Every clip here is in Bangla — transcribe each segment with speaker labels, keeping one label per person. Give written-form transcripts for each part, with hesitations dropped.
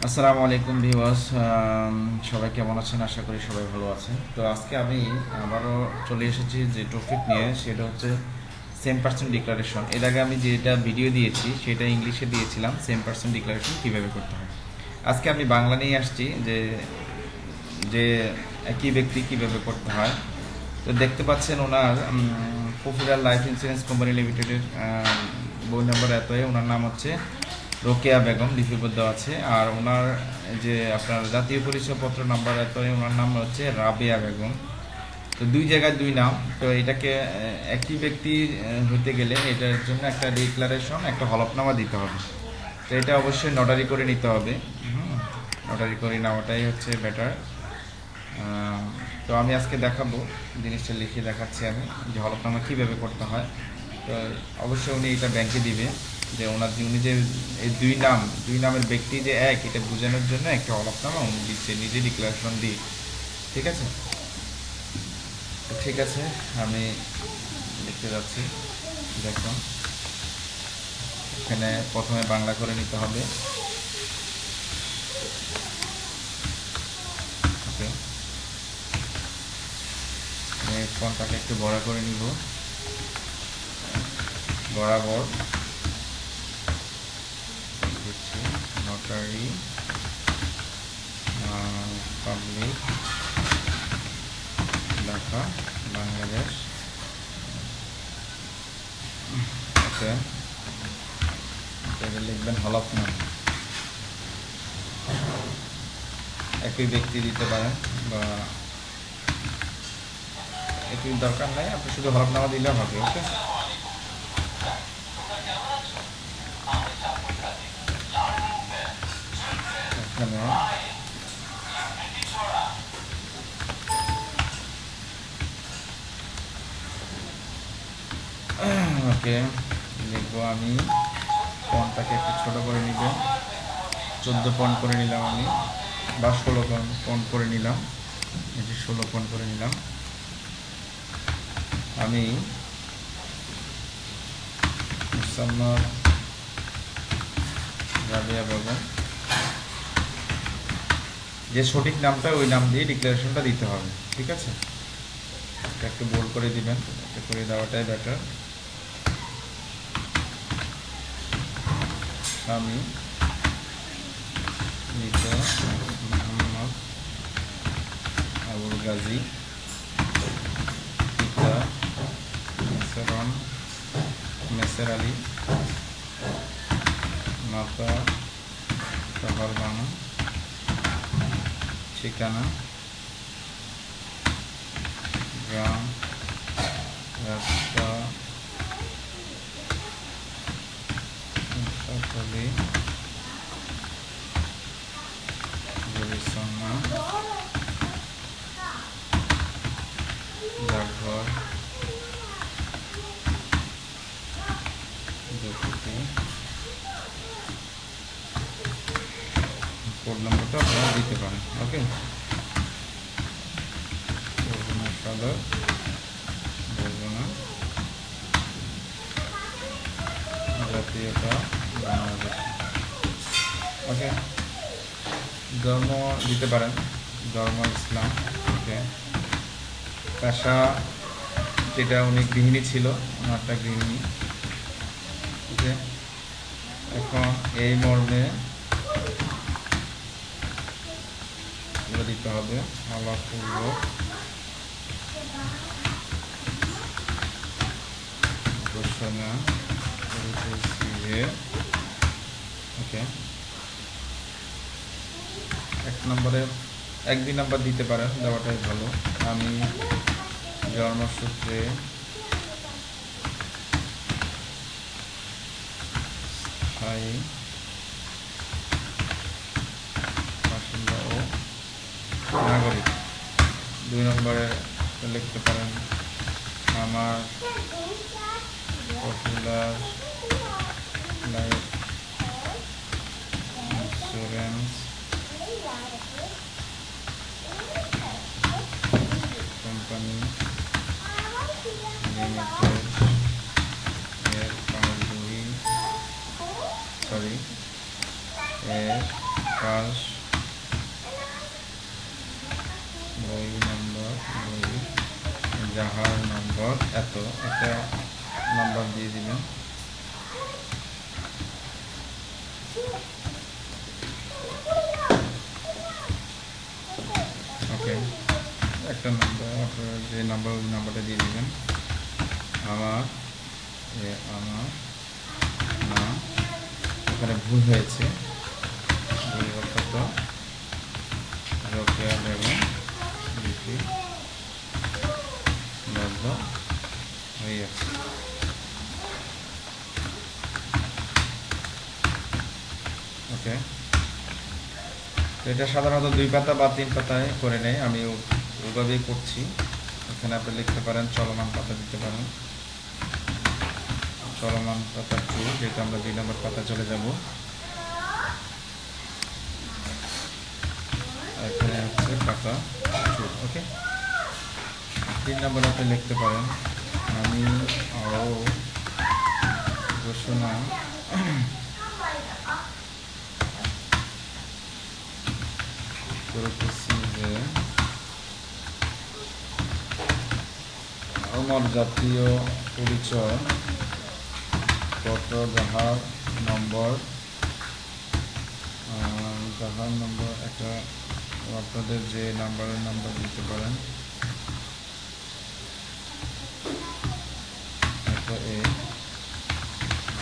Speaker 1: আসসালামু আলাইকুম ভিউয়ার্স, সবাই কেমন আছেন? আশা করি সবাই ভালো আছেন। তো আজকে আমি আবারও চলে এসেছি যে টপিক নিয়ে, সেটা হচ্ছে সেম পার্সন ডিক্লারেশন। এর আগে আমি যেটা ভিডিও দিয়েছি সেটা ইংলিশে দিয়েছিলাম, সেম পার্সন ডিক্লারেশন কীভাবে করতে হয়। আজকে আমি বাংলা নিয়ে আসছি যে যে একই ব্যক্তি কীভাবে করতে হয়। তো দেখতে পাচ্ছেন ওনার পপুলার লাইফ ইন্স্যুরেন্স কোম্পানি লিমিটেডের বই নম্বর এতই, ওনার নাম হচ্ছে রোকেয়া বেগম, লিপিবদ্ধ আছে। আর ওনার যে আপনার জাতীয় পরিচয়পত্র নাম্বার এতই, ওনার নাম হচ্ছে রাবেয়া বেগম। তো দুই জায়গায় দুই নাম। তো এটাকে একই ব্যক্তি হতে গেলে এটার জন্য একটা ডিক্লারেশন, একটা হলফনামা দিতে হবে। তো এটা অবশ্যই নোটারি করে নিতে হবে। নোটারি করে নেওয়াটাই হচ্ছে বেটার। তো আমি আজকে দেখাবো, জিনিসটা লিখে দেখাচ্ছি আমি যে হলফনামা কীভাবে করতে হয়। তো অবশ্যই উনি এটা ব্যাংকে দিবে যে উনি যে এই দুই নামের ব্যক্তি যে এক, এটা বোঝানোর জন্য একটা হলফনামা উনি দিচ্ছে, নিজে ডিক্লারেশন দিয়ে। ঠিক আছে, তো ঠিক আছে, আমি লিখতে যাচ্ছি। দেখুন, এখানে প্রথমে বাংলা করে নিতে হবে। ওকে, আমি ফোনটাকে একটু বড় করে নিব, বরাবর দিচ্ছি। Notary public Dhaka, Bangladesh. Okay, এটা লিখবেন হলফনামা। একই ব্যক্তি দিতে পারেন বা একই দরকার নাই, আপনি শুধু হলফনামা দিলেও হবে। ওকে, এখানে ওকে লিখবো আমি। ফন্টটাকে একটু ছোটো করে নিবেন, 14 পয়েন্ট করে নিলাম আমি, বা 16 পয়েন্ট করে নিলাম। এটি 16 পয়েন্ট করে নিলাম আমি। মুসাম্মদ রাবিয়া বেগম, যে সঠিক নামটা ওই নাম দিয়ে ডিক্লারেশনটা দিতে হবে। ঠিক আছে, এটা একটু বোল্ড করে দিবেন, এটা করে দেওয়াটাই বেটার। আমি মৃত মোহাম্মদ আবুল গাজী, পিতা মেসের আলী, মাতা শহর বানু, ঠিকানা গ্রাম রাস্তা সকলে জরিসনা, ডাকঘর deputy। কোড নম্বরটা আপনারা দিতে পারেন। ওকে, বরগুনা সদর, বরগুনা, জাতীয়তা বাংলাদেশ। ওকে, ধর্ম দিতে পারেন, ধর্ম ইসলাম। ওকে, পেশা যেটা উনি গৃহিণী ছিল, ওনারটা গৃহিণী। ওকে, এখন এই মর্মে দিতে হবে আলাপপূর্বক ঘোষণা করিতেছি যে। ওকে, 1 নম্বরে 1-2 নাম্বার দিতে পারেন, দেওয়াটাই ভালো। আমি জন্মসূত্রে স্থায়ী বাসিন্দা ও নাগরিক। 2 নম্বরে লিখতে পারেন আমার popular life insurance company limited এর প্রকাশ বই নম্বর বই যাহার নম্বর এত একটা নাম্বার দিয়ে দিবেন। ওকে, একটা নাম্বার আপনার যে নাম্বারটা দিয়ে দিবেন। আমার নাম, ওখানে ভুল হয়েছে, ভুলবশত রোকেয়া বেগম লিপিবদ্ধ হয়ে আছে। ওকে, তো এটা সাধারণত 2 পাতা বা 3 পাতায় করে নেয়, আমি ওইভাবেই করছি। এখানে আপনি লিখতে পারেন চলমান পাতা দিতে পারেন, চলমান পাতা 2, যেটা আমরা 2 নম্বর পাতা চলে যাব। এখানে হচ্ছে পাতা 2। ওকে, 3 নম্বর আপনি লিখতে পারেন আমি ঘোষণা করতেছি যে আমার জাতীয় পরিচয় পত্র যাহার নম্বর একটা আপনাদের যে নাম্বার দিতে পারেন,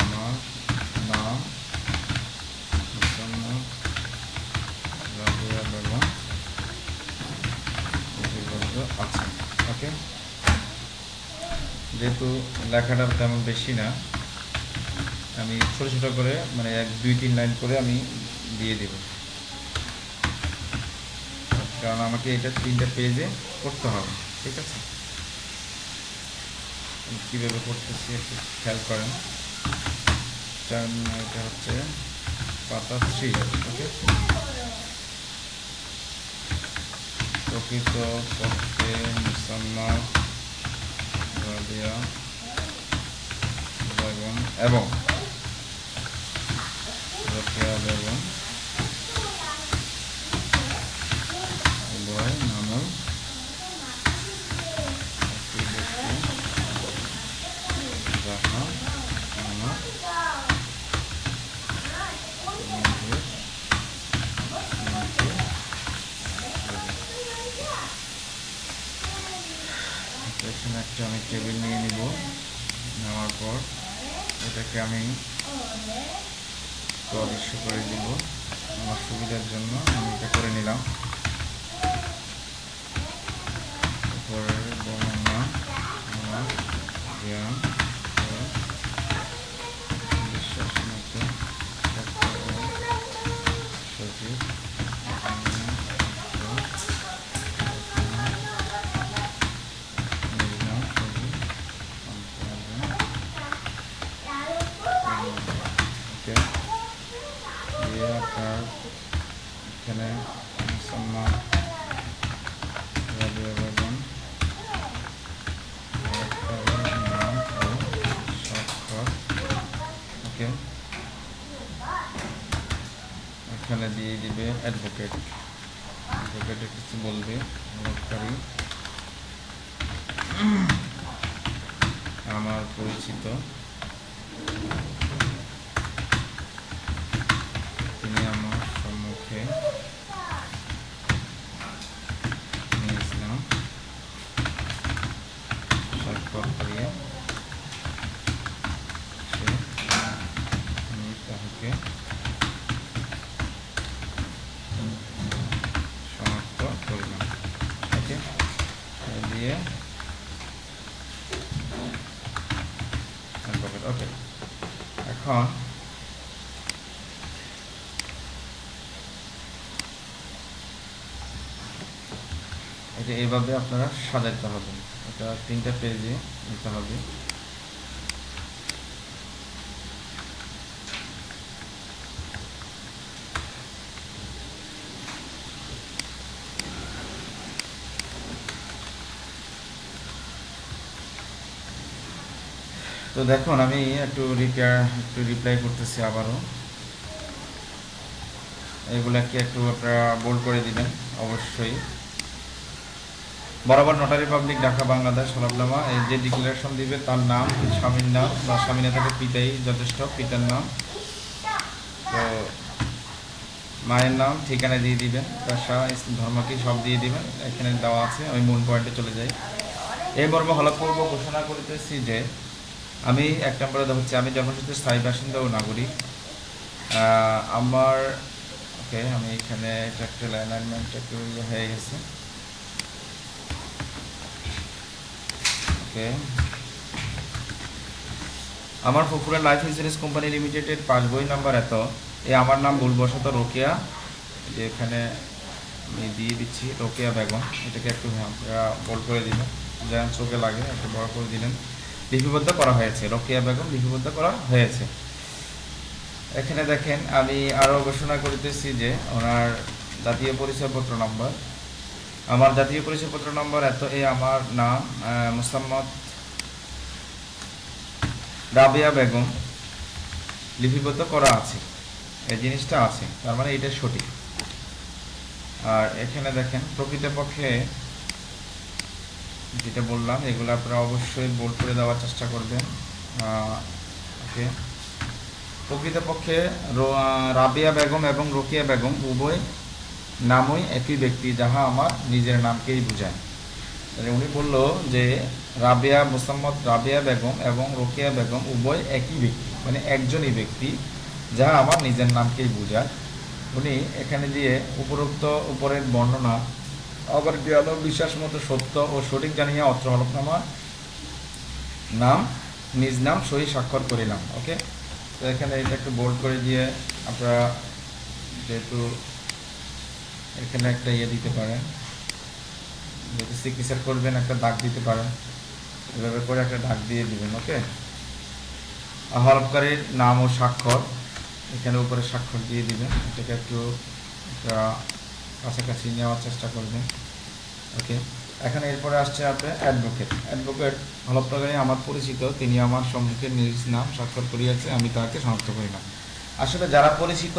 Speaker 1: আমার নাম রাবিয়া বেগম আছে। ওকে, যেহেতু লেখাটা তেমন বেশি না, আমি ছোটো ছোটো করে মানে 1-2-3 লাইন করে আমি দিয়ে দেব, কারণ আমাকে এটা 3টা পেজে করতে হবে। ঠিক আছে, কীভাবে করতেছি একটু খেয়াল করেন। এটা হচ্ছে পাতা 3। ওকে, প্রকৃত পক্ষে মুসাম্মা রাবিয়া বেগম এবং রোকেয়া বেগম উভয় নামেও যাহা আমার এখানে একটা আমি টেবিল নিয়ে নিব। নেওয়ার পর এটাকে আমি অদৃশ্য করে দিব আমার সুবিধার জন্য, আমি এটা করে নিলাম। উপরের বর্ণনা আমার জ্ঞান ও বিশ্বাস মতো সচিব আপনার এখানে মুসাম্মা রাবিয়া বেগম নাম ও স্বাক্ষর। ওকে, এখানে দিয়ে দিবে অ্যাডভোকেট কিছু বলবে, হলফকারী আমার পরিচিত, তিনি আমার সম্মুখে নিয়েছিলাম স্বাক্ষর করিয়া, আমি তাহাকে সমাপ্ত করিলাম। ওকে, দিয়ে ওকে, এখন এটা এইভাবে আপনারা সাজাতে হবে। এটা 3টা পেজে নিতে হবে। তো দেখুন, আমি একটু রিপ্লাই করতেছি আবারও। এগুলাকে একটু আপনারা বোল্ড করে দিবেন অবশ্যই। বরাবর নোটারি পাবলিক ঢাকা বাংলাদেশ হলফনামা, এই যে ডিক্লারেশন দিবে তার নাম, স্বামীর নাম বা স্বামী না থাকে পিতাই যথেষ্ট, পিতার নাম, তো মায়ের নাম, ঠিকানা দিয়ে দিবেন, পেশা, ধর্ম কি সব দিয়ে দিবেন, এখানে দেওয়া আছে। আমি মূল পয়েন্টে চলে যাই। এই মর্মে হলফপূর্ব ঘোষণা করিতেছি যে আমি 1 নম্বরে হচ্ছে আমি জন্মসূত্রে স্থায়ী বাসিন্দা ও নাগরিক। আমার ওকে, আমি এখানে একটা অ্যালাইনমেন্ট একটু হয়ে গেছে। ওকে, আমার ফুফুরা লাইফ ইন্স্যুরেন্স কোম্পানি লিমিটেডের পাসবই নাম্বার এত, আমার নাম ভুলবশত রোকেয়া, যে এখানে আমি দিয়ে দিচ্ছি রোকেয়া বেগম, এটাকে একটু বোল্ড করে দিলেন, যেন চোখে লাগে, একটু বড় করে দিলেন। লিপিবদ্ধ করা হয়েছে, রোকেয়া বেগম লিপিবদ্ধ করা হয়েছে। এখানে দেখেন আমি আরও ঘোষণা করিতেছি যে ওনার জাতীয় পরিচয়পত্র নম্বর, আমার জাতীয় পরিচয়পত্র নম্বর এত, আমার নাম মোসাম্মদ রাবেয়া বেগম লিপিবদ্ধ করা আছে, এই জিনিসটা আছে, তার মানে এটা সঠিক। আর এখানে দেখেন প্রকৃতপক্ষে যেটা বললাম এগুলো আপনারা অবশ্যই বোল্ড করে দেওয়ার চেষ্টা করবেন। ওকে, প্রকৃতপক্ষে রাবেয়া বেগম এবং রোকেয়া বেগম উভয় নামই একই ব্যক্তি, যাহা আমার নিজের নামকেই বোঝায়। উনি বলল যে রাবেয়া মোসাম্মদ রাবেয়া বেগম এবং রোকেয়া বেগম উভয় একই ব্যক্তি, মানে একজনই ব্যক্তি, যাহা আমার নিজের নামকেই বোঝায়। উনি এখানে দিয়ে উপরোক্ত উপরের বর্ণনা আবার জ্ঞান বিশ্বাস মতো সত্য ও সঠিক জানিয়া অত্র হলফনামা নাম নিজ নাম সহি স্বাক্ষর করিলাম। ওকে, তো এখানে এটা একটু বোল্ড করে দিয়ে আপনারা যেহেতু এখানে একটা দিতে পারেন, যেহেতু সিগনেচার করবেন একটা দাগ দিতে পারেন, এভাবে করে একটা দাগ দিয়ে দিবেন। ওকে, হলফকারীর নাম ও স্বাক্ষর, এখানে উপরে স্বাক্ষর দিয়ে দিবেন, এটাকে একটু কাছাকাছি নেওয়ার চেষ্টা করবেন। ওকে, এখানে এরপরে আসছে আপনার অ্যাডভোকেট হলফকারী আমার পরিচিত, তিনি আমার সম্মুখে নিজ নাম স্বাক্ষর করিয়াছে, আমি তাকে শনাক্ত করি না। আসলে যারা পরিচিত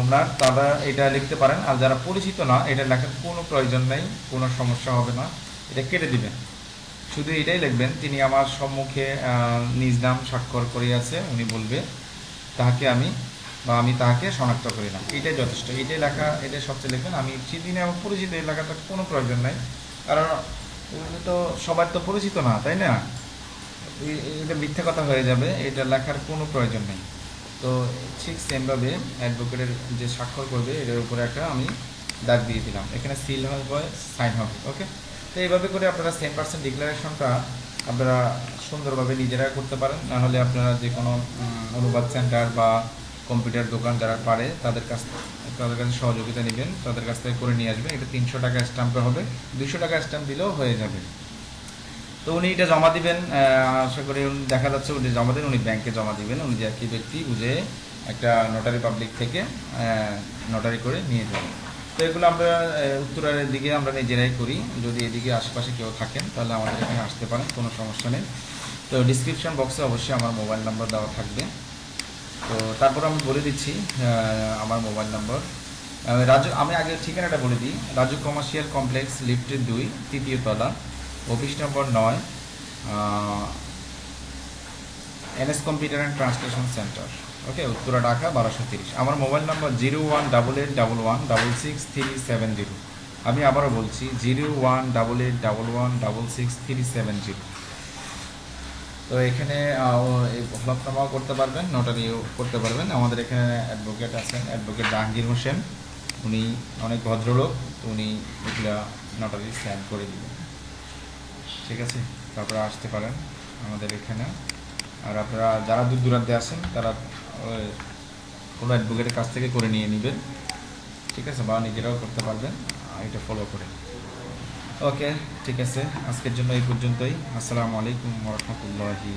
Speaker 1: ওনার তারা এটা লিখতে পারেন, আর যারা পরিচিত না এটা লেখার কোনো প্রয়োজন নেই, কোনো সমস্যা হবে না, এটা কেটে দিবেন। শুধু এটাই লিখবেন তিনি আমার সম্মুখে নিজ নাম স্বাক্ষর করিয়াছে, উনি বলবে তাহাকে আমি বা আমি তাহাকে শনাক্ত করি না, এটাই যথেষ্ট, এটাই লেখা, এটাই সবচেয়ে লিখবেন। আমি চিনি আমার পরিচিত এই লেখাটার কোনো প্রয়োজন নাই, কারণ তো সবার তো পরিচিত না, তাই না? এটা মিথ্যা কথা হয়ে যাবে, এটা লেখার কোনো প্রয়োজন নেই। তো ঠিক সেমভাবে অ্যাডভোকেটের যে স্বাক্ষর করবে এটার উপরে একটা আমি দাগ দিয়ে দিলাম, এখানে সিল হবে, সাইন হবে। ওকে, তো এইভাবে করে আপনারা 10% ডিক্লারেশনটা আপনারা সুন্দরভাবে নিজেরা করতে পারেন, নাহলে আপনারা যে কোনো অনুবাদ সেন্টার বা কম্পিউটার দোকান যারা পারে তাদের কাছে সহযোগিতা নেবেন, তাদের কাছ থেকে করে নিয়ে আসবেন। এটা 300 টাকা স্ট্যাম্পে হবে, 200 টাকা স্ট্যাম্প দিলেও হয়ে যাবে। তো উনি এটা জমা দিবেন, আশা করি দেখা যাচ্ছে উনি জমা দেন, উনি ব্যাংকে জমা দিবেন, উনি যে একই ব্যক্তি বুঝে একটা নোটারি পাবলিক থেকে নোটারি করে নিয়ে যাবেন। তো এগুলো আমরা উত্তরের দিকে আমরা নিজেরাই করি, যদি এদিকে আশেপাশে কেউ থাকেন তাহলে আমাদের এখানে আসতে পারেন, কোনো সমস্যা নেই। তো ডিসক্রিপশন বক্সে অবশ্যই আমার মোবাইল নাম্বার দেওয়া থাকবে। তো তারপর আমি বলে দিচ্ছি আমার মোবাইল নাম্বার। রাজু, আমি আগে ঠিকানাটা বলে দিই, রাজু কমার্শিয়াল কমপ্লেক্স, লিফটের 2, 3য় তলা, office number 9, NS computer and translation centre. Okay, Uttara Dhaka 1230। আমার মোবাইল নাম্বার 018811166370। আমি আবারও বলছি 018811166370। তো এখানে হলফনামাও করতে পারবেন, নোটারিও করতে পারবেন। আমাদের এখানে অ্যাডভোকেট আছেন, অ্যাডভোকেট জাহাঙ্গীর হোসেন, উনি অনেক ভদ্রলোক, তো উনি এগুলা নোটারি স্ক্যান করে দিবেন। ঠিক আছে, তারপরে আসতে পারেন আমাদের এখানে। আর আপনারা যারা দূর দূরান্তে আসেন তারা কোনো অ্যাডভোকেটের কাছ থেকে করে নিয়ে নেবেন, ঠিক আছে, বা নিজেরাও করতে পারবেন এটা ফলো করে। ওকে, ঠিক আছে, আজকের জন্য এই পর্যন্তই। আসসালামু আলাইকুম ওয়া রাহমাতুল্লাহি।